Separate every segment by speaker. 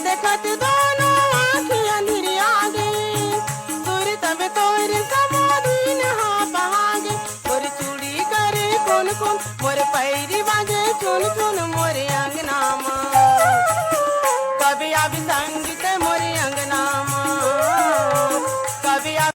Speaker 1: देखत दोनों आँखें अंधेरी आ गई। सुर तब तोर समाधि नहा बहागे। मोर चूड़ी करे कौन कौन, मोर पैरी बाजे चुन चुन मोरे अंगना माँ। कभी आवी संगीत मोरे अंगना माँ, कभी आवी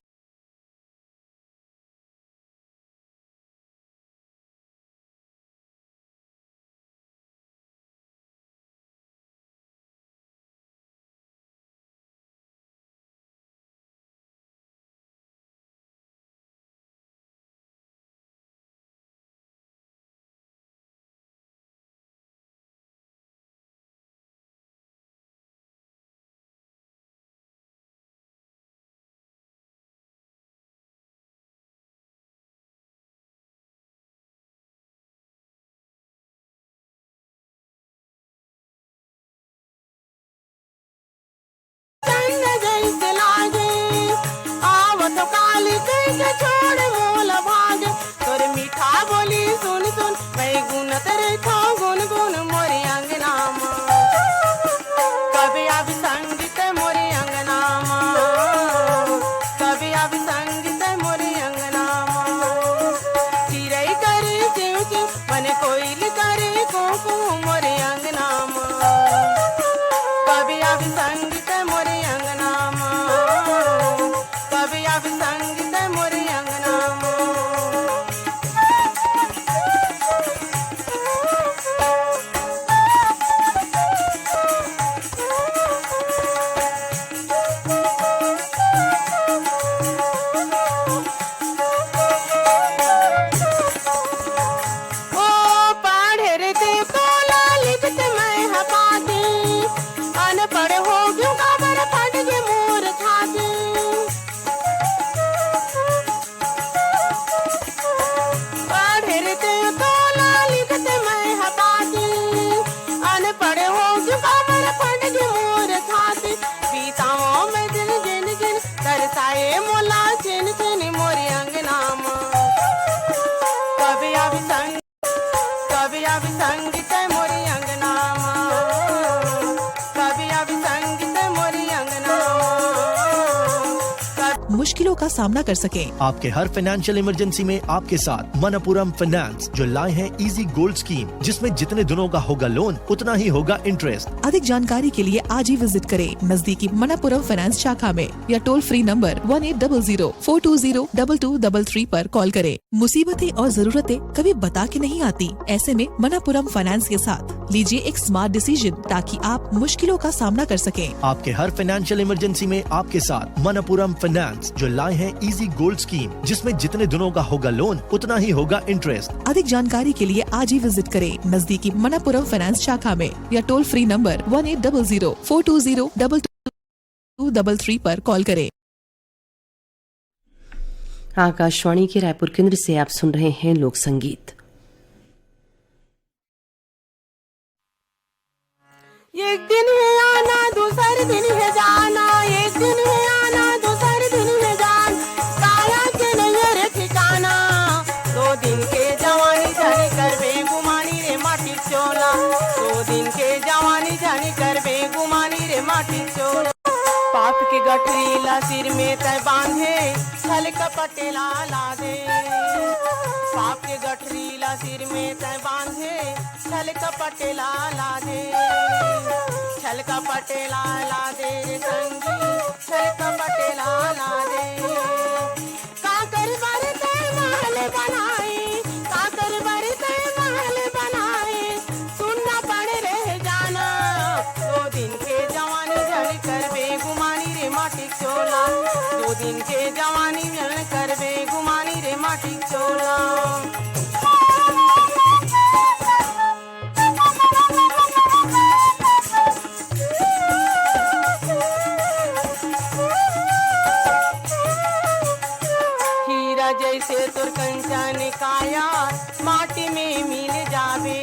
Speaker 1: जैसे लागे। आव तो काली कैसे छोड़ मोल भागे। तोर मीठा बोली सुन सुन मैं गुन तेरे था गुन गुन मोरे अंगना माँ। कभी आवी संगीत मोरे अंगना माँ, कभी आवी संगीत मोरे अंगना माँ। चिड़ै करे चिव चिव मने कोयल करे कू कू मोरे अंगना माँ। कभी आवी संगीत मोरे अंगना माँ, कभी आवी संगीत मोरे अंगना माँ। ओ पढ़े रे ते कोला लिखते मैं हपाती। अनपढ़ हो क्यों काबर फट गए मोर छाती। पढ़े रे ते कोला लिखते मैं हपाती। अनपढ़ हो क्यों काबर फट गए मोर छाती। बीताओ में दिन जिन जिन तरसाए मोला चिन चिन मोरे अंगना माँ। कभी आवी संग, कभी आवी संगीत मोरे अंगना माँ, कभी आवी संगीत मोरे अंगना माँ।
Speaker 2: मुश्किलों का सामना कर सकें।
Speaker 3: आपके हर फाइनेंशियल इमरजेंसी में आपके साथ मनपुरम फाइनेंस जो लाए हैं इजी गोल्ड स्कीम, जिसमें जितने दिनों का होगा लोन उतना ही होगा इंटरेस्ट।
Speaker 2: अधिक जानकारी के लिए आज ही विजिट करें नजदीकी मनपुरम फाइनेंस शाखा में या टोल फ्री नंबर 1800-420-2233 पर कॉल करें। मुसीबतें और जरूरतें कभी बता के नहीं आती। ऐसे में मनपुरम फाइनेंस के साथ लीजिए एक स्मार्ट डिसीजन ताकि आप मुश्किलों का सामना कर सकें।
Speaker 3: आपके हर फाइनेंशियल इमरजेंसी में आपके साथ मनपुरम फाइनेंस जो लाए हैं इजी गोल्ड स्कीम, जिसमें जितने दिनों का होगा लोन उतना ही होगा इंटरेस्ट।
Speaker 2: अधिक जानकारी के लिए आज ही विजिट करें नजदीकी मनपुरम फाइनेंस शाखा में या टोल फ्री नंबर 1800-420-2233 पर कॉल करें।
Speaker 4: आकाशवाणी के रायपुर केंद्र से आप सुन रहे हैं लोक संगीत।
Speaker 1: एक दिन है आना दूसरे दिन है जाना। एक दिन है आना दूसरे दिन है जान। काया के नहीं रे ठिकाना। 2 दिन के जवानी झड़ी कर बेगुमानी रे माटी चोला। 2 दिन के जवानी झड़ी कर बेगुमानी रे माटी चोला। पाप के गठरीला सिर में तय बांधे छल कपटेला ला दे। पाप के गठरीला सिर में तय बांधे छल कपटेला ला दे। छल कपटेला ला दे रे संगी, छल कपटेला ला दे। काकर बारे तय महल बनाए, काकर बारे तय महल बनाए। सुनना पड़े रह जाना। 2 दिन के जवानी झड़ कर बेगुमानी रे माटी चोला। 2 दिन के जवानी झड़ कर बेगुमानी रे माटी चोला। हीरा जैसे तुर कंचन काया माटी में मिल जावे।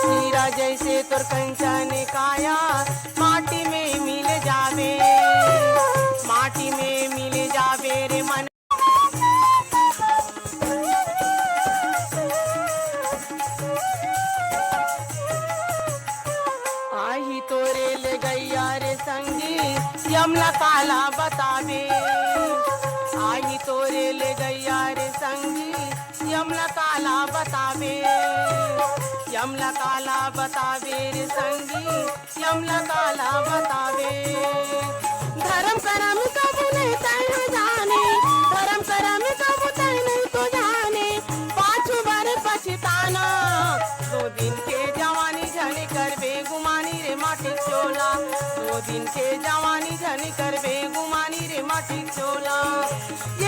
Speaker 1: हीरा जैसे तुर कंचन काया माटी में मिल जावे। माटी में मिल जावे रे मन। आई तोरे ले गैया रे संगी यमला काला बतावे, आई तोरे ले गैया रे संगी यमला काला बतावे, यमला काला बतावे रे संगी यमला काला बतावे। धर्म करम कब नहीं तय जाने, धर्म करम कब तय नहीं तो जाने, पाछू बार पछताना, 2 दिन के जवानी झनी कर बेगुमानी रे माटी चोला, 2 दिन के जवानी झनी कर बेगुमानी रे माटी चोला।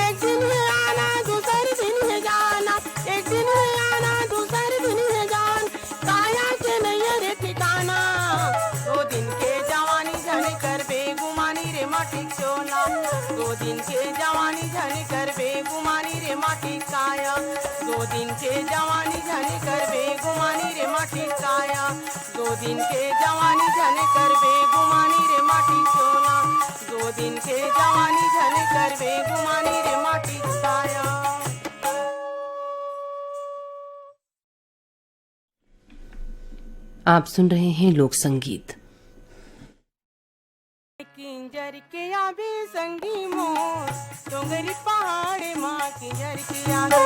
Speaker 1: एक दिन है आना दूसरे दिन है जाना, एक दिन है आना दूसरे दिन है जान, काया के नहीं रे ठिकाना, 2 दिन के जवानी झनी कर बेगुमानी रे माटी चोला, 2 दिन के जवानी झनी कर बेगुमानी रे माटी काया, 2 दिन के जवानी झनी कर बेगुमानी रे माटी काया, 2 दिन के जवानी झनी कर बेगुमानी रे माटी चोला, 2 दिन के जवानी झनी कर बेगुमानी रे माटी काया।
Speaker 4: आप सुन रहे हैं लोक संगीत।
Speaker 1: किंजर के आवे संगी मोर डोंगरी पहाड़ माँ किंजर के आवे,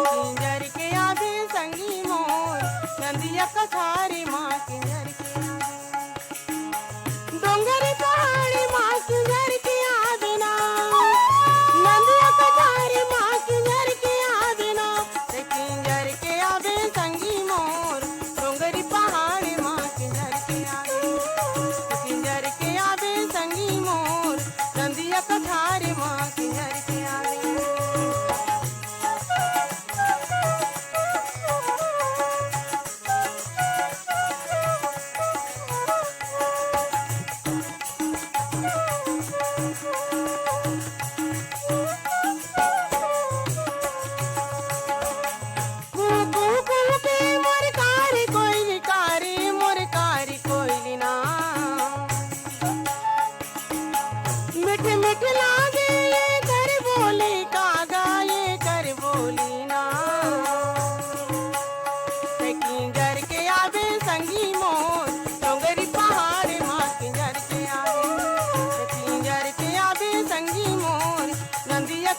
Speaker 1: किंजर के आवे संगी मोर नंदिया कथारी माँ किंजर के आवे, डोंगरी पहाड़ माँ किंजर के आवे ना, नंदिया कथारी माँ किंजर के आवे ना, किंजर के आवे संगी मोर डोंगरी पहाड़ माँ किंजर के आवे, किंजर के आवे संगी मोर नंदिया कथारी माँ किंजर के आवे।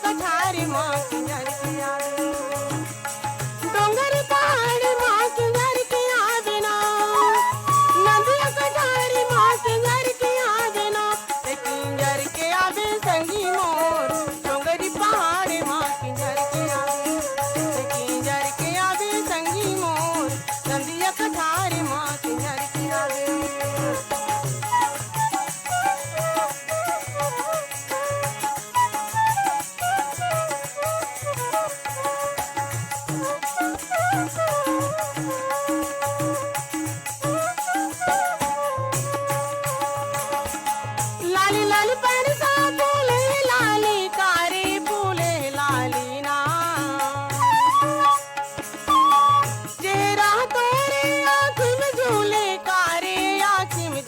Speaker 1: कठारी माँ किंजर के आवे, डोंगरी पहाड़ माँ किंजर के आवे ना, नदिया कठारी माँ किंजर के आवे ना, किंजर के आवे संगी मोर डोंगरी पहाड़ माँ किंजर के आवे, किंजर के आवे संगी मोर नदिया कठारी माँ किंजर के आवे। लाली लाली परसा फूले लाली कारे फूले लाली ना, चेहरा तोरे आँख में झूले कारे आँख में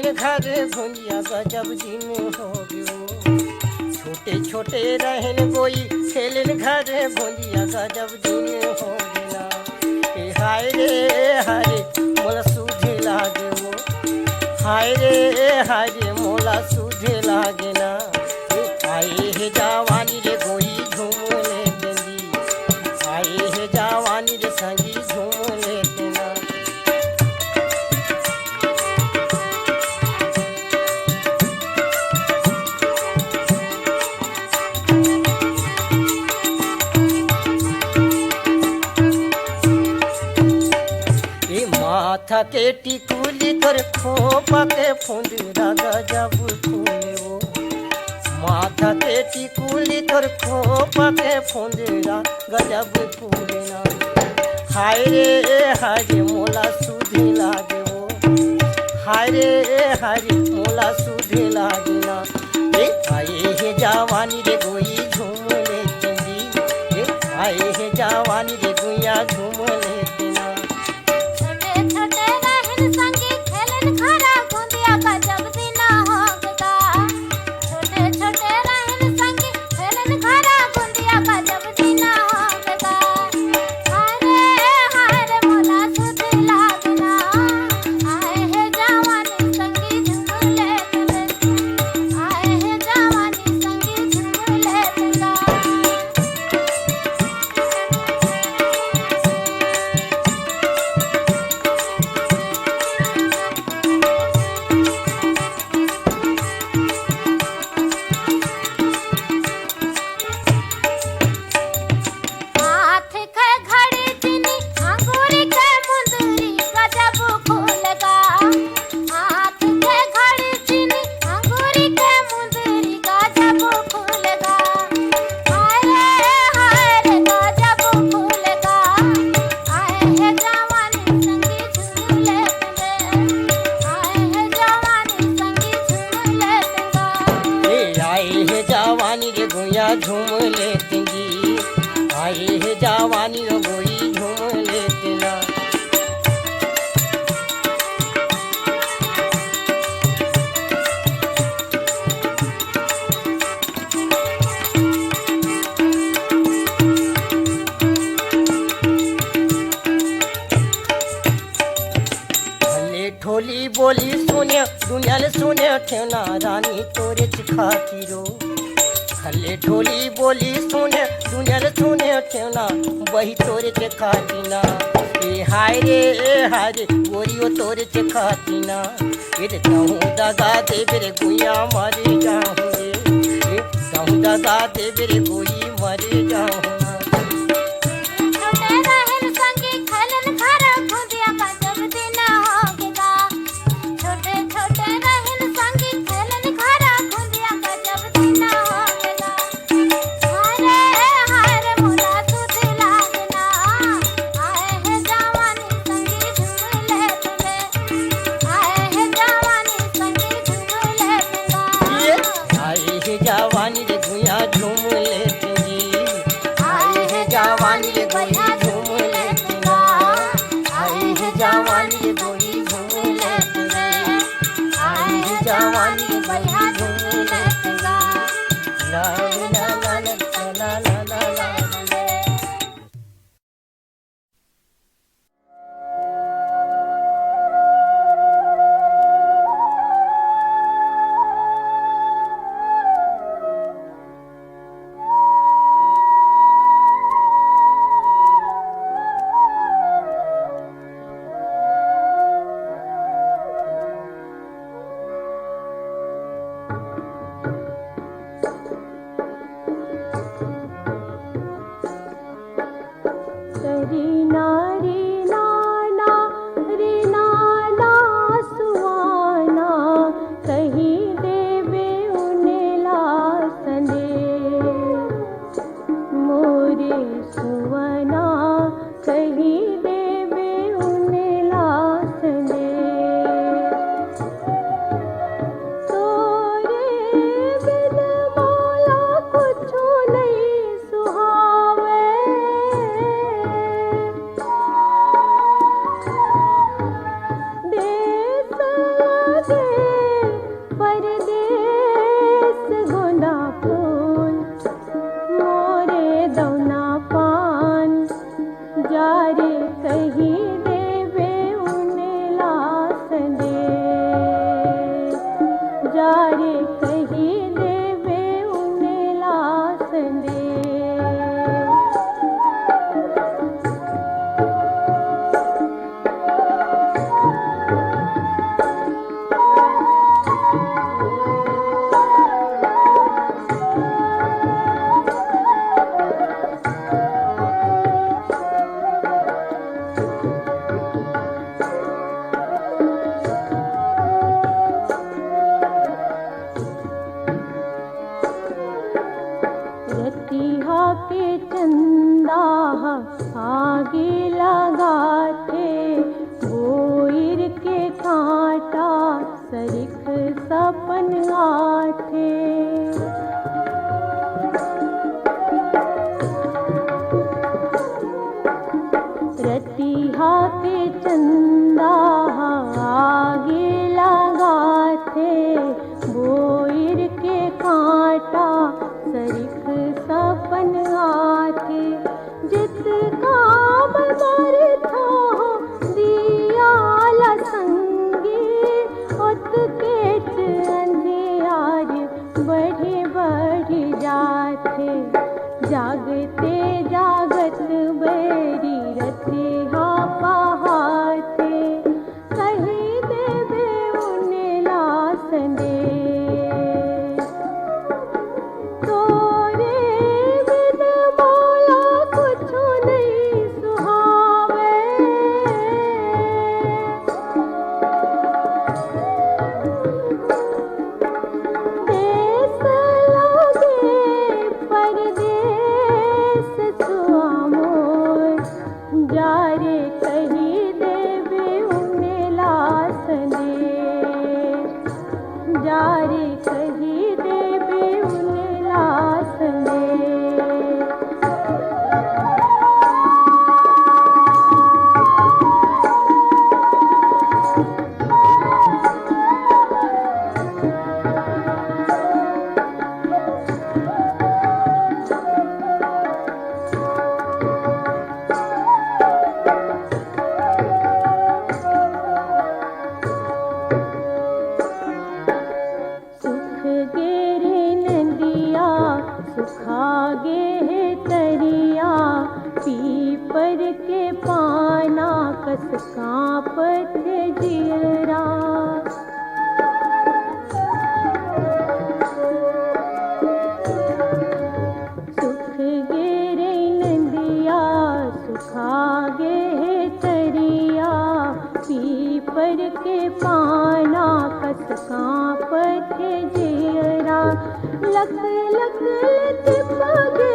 Speaker 1: रहन घर भुंजिया गजब दिन हो गयो। छोटे छोटे रहन गोई खेलन घर भुंजिया गजब दिन हो गया। ए हाय रे मोला सूझे लागे वो, हाय रे मोला सूझे लागे ना। आए हे जवानी रे गोई झूमने देंदी, आए हे जवानी रे संगी झूमने देना। माथा के टिकुली तोर खोपा के फुंदरा गजब फूले वो, माथा के टिकुली तोर खोपा के फुंदरा गजब फूले ना। हाय रे मोला सूझे लागे वो, हाय रे मोला सूझे लागे ना। आए हे जवानी रे गोई झूमने चंदी, आए हे जवानी रे गुइया झूमने देना। झूम लेती, आए हे जवानी रो गोई झूम लेती ना। भले ठोली बोली सुने दुनिया ले सुने ठेना रानी तोरे चिखाती रो। हल्ले ठोली बोली सुने दुनिया रे सुने ठेना वही तोरे के खातीना। ए हाय रे गोरियो तोरे के खातीना। ये कहूँ दगा दे बेरे गुइया मारे जाऊँ रे, कहूँ दगा दे बेरे गोई मारे जाऊँ। जवानी रे गुइया झूम लेती, आए हे जवानी रे गोई झूम लेती ना। आए हे जवानी रे गोई झूम लेती, आए हे जवानी रे गोई झूम लेती ना। ला ला ला ला ला ला ला।
Speaker 5: दे चंदा आगे लगा थे, बोयर के कांटा सरिख सपन आथे, जित काम बर था दिया लसंगे, उत केच अंधियार बढ़े बढ़ जाथे, जागते जागत बेरी रथे हा पहाते, कही देवे उन्हें लासंदे, तोरे बिन मौला कुछु नहीं सुहावे, देश लागे परदेस सुआमोर, जारे कही देवे उन्हें लासंदे, जारे कही देवे उन्हें लासंदे। सुख गेरे नदिया सुखागे है तरिया, पीपर के पाना कस कांपत जियरा, सुख गेरे नदिया सुखागे है तरिया, पीपर के पाना कस कांपत जियरा, लख लख लतिपगे